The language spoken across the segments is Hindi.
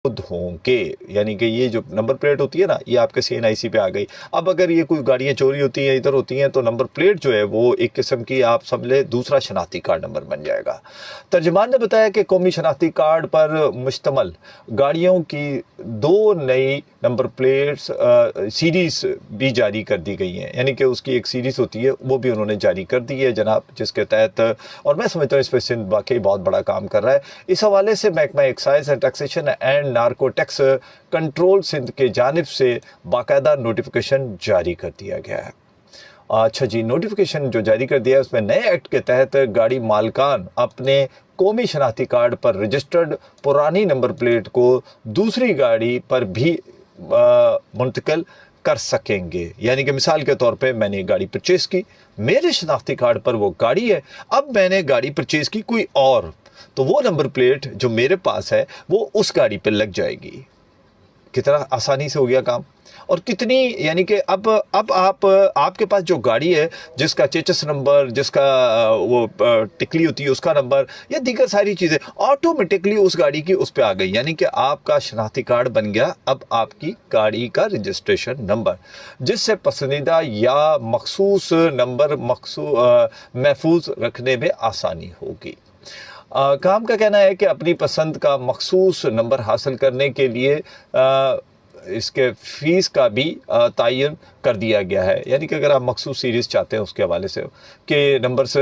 होंगे, यानी कि ये जो नंबर प्लेट होती है ना, ये आपके CNIC पे आ गई। अब अगर ये कोई गाड़ियाँ चोरी होती हैं, इधर होती हैं, तो नंबर प्लेट जो है वो एक किस्म की आप समझ दूसरा शनाख्ती कार्ड नंबर बन जाएगा। तर्जुमान ने बताया कि कौमी शनाख्ती कार्ड पर मुश्तमल गाड़ियों की 2 नई नंबर प्लेट्स सीरीज़ भी जारी कर दी गई हैं, यानी कि उसकी एक सीरीज़ होती है वो भी उन्होंने जारी कर दी है जनाब, जिसके तहत, और मैं समझता हूँ इस पर सिंध वाकई बहुत बड़ा काम कर रहा है। इस हवाले से महकमा excise and taxation and narcotics control Sindh के जानिब से बाकायदा नोटिफिकेशन जारी कर दिया गया है। अच्छा जी, नोटिफिकेशन जो जारी कर दिया है उसमें नए एक्ट के तहत गाड़ी मालकान अपने कौमी शनाख्ती कार्ड पर रजिस्टर्ड पुरानी नंबर प्लेट को दूसरी गाड़ी पर भी मुंतकिल कर सकेंगे। यानी कि मिसाल के तौर पे मैंने गाड़ी परचेज़ की, मेरे शनाख्ती कार्ड पर वो गाड़ी है, अब मैंने गाड़ी परचेज़ की कोई और, तो वो नंबर प्लेट जो मेरे पास है वो उस गाड़ी पर लग जाएगी। कितना आसानी से हो गया काम, और कितनी, यानी कि अब आपके पास जो गाड़ी है, जिसका चेचस नंबर, जिसका वो टिकली होती है उसका नंबर, या दीगर सारी चीज़ें ऑटोमेटिकली उस गाड़ी की उस पर आ गई, यानी कि आपका शनाख्ती कार्ड बन गया अब आपकी गाड़ी का रजिस्ट्रेशन नंबर, जिससे पसंदीदा या मखसूस नंबर महफूज रखने में आसानी होगी। काम का कहना है कि अपनी पसंद का मखसूस नंबर हासिल करने के लिए इसके फ़ीस का भी तयन कर दिया गया है, यानी कि अगर आप मखसूस सीरीज़ चाहते हैं उसके हवाले से कि नंबर से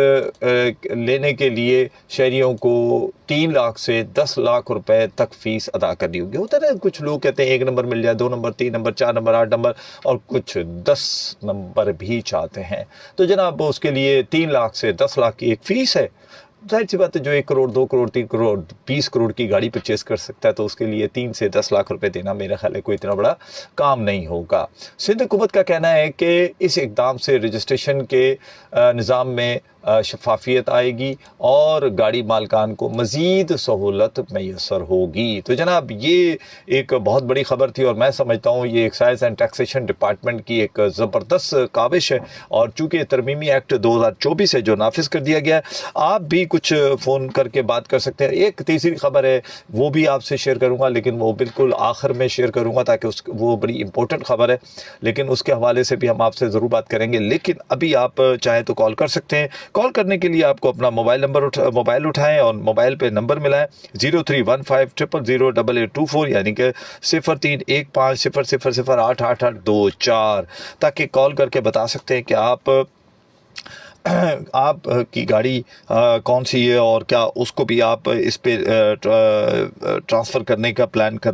लेने के लिए शहरियों को 3 लाख से 10 लाख रुपए तक फ़ीस अदा करनी होगी। होता है ना, कुछ लोग कहते हैं 1 नंबर मिल जाए, 2 नंबर, 3 नंबर, 4 नंबर, 8 नंबर, और कुछ 10 नंबर भी चाहते हैं। तो जनाब उसके लिए 3 लाख से 10 लाख की एक फ़ीस है। जाहिर सी बात है, जो 1 करोड़, 2 करोड़, 3 करोड़, 20 करोड़ की गाड़ी परचेज़ कर सकता है, तो उसके लिए 3 से 10 लाख रुपए देना मेरा ख्याल है कोई इतना बड़ा काम नहीं होगा। सिंध हुकूमत का कहना है कि इस इक़दाम से रजिस्ट्रेशन के निज़ाम में शफाफियत आएगी और गाड़ी मालकान को मज़ीद सहूलत मैसर होगी। तो जनाब ये एक बहुत बड़ी ख़बर थी, और मैं समझता हूँ ये एक्साइज एंड टैक्सेशन डिपार्टमेंट की एक ज़बरदस्त काविश है, और चूँकि तरमीमी एक्ट 2024 है जो नाफिज कर दिया गया है, आप भी कुछ फ़ोन करके बात कर सकते हैं। एक तीसरी ख़बर है वो भी आपसे शेयर करूँगा, लेकिन वो बिल्कुल आखिर में शेयर करूँगा, ताकि वो बड़ी इंपॉर्टेंट ख़बर है, लेकिन उसके हवाले से भी हम आपसे ज़रूर बात करेंगे। लेकिन अभी आप चाहें तो कॉल कर सकते हैं। कॉल करने के लिए आपको अपना मोबाइल उठाएं और मोबाइल पे नंबर मिलाएं 0315000824, यानी कि 031500088824, ताकि कॉल करके बता सकते हैं कि आप की गाड़ी कौन सी है, और क्या उसको भी आप इस पे ट्रांसफ़र करने का प्लान कर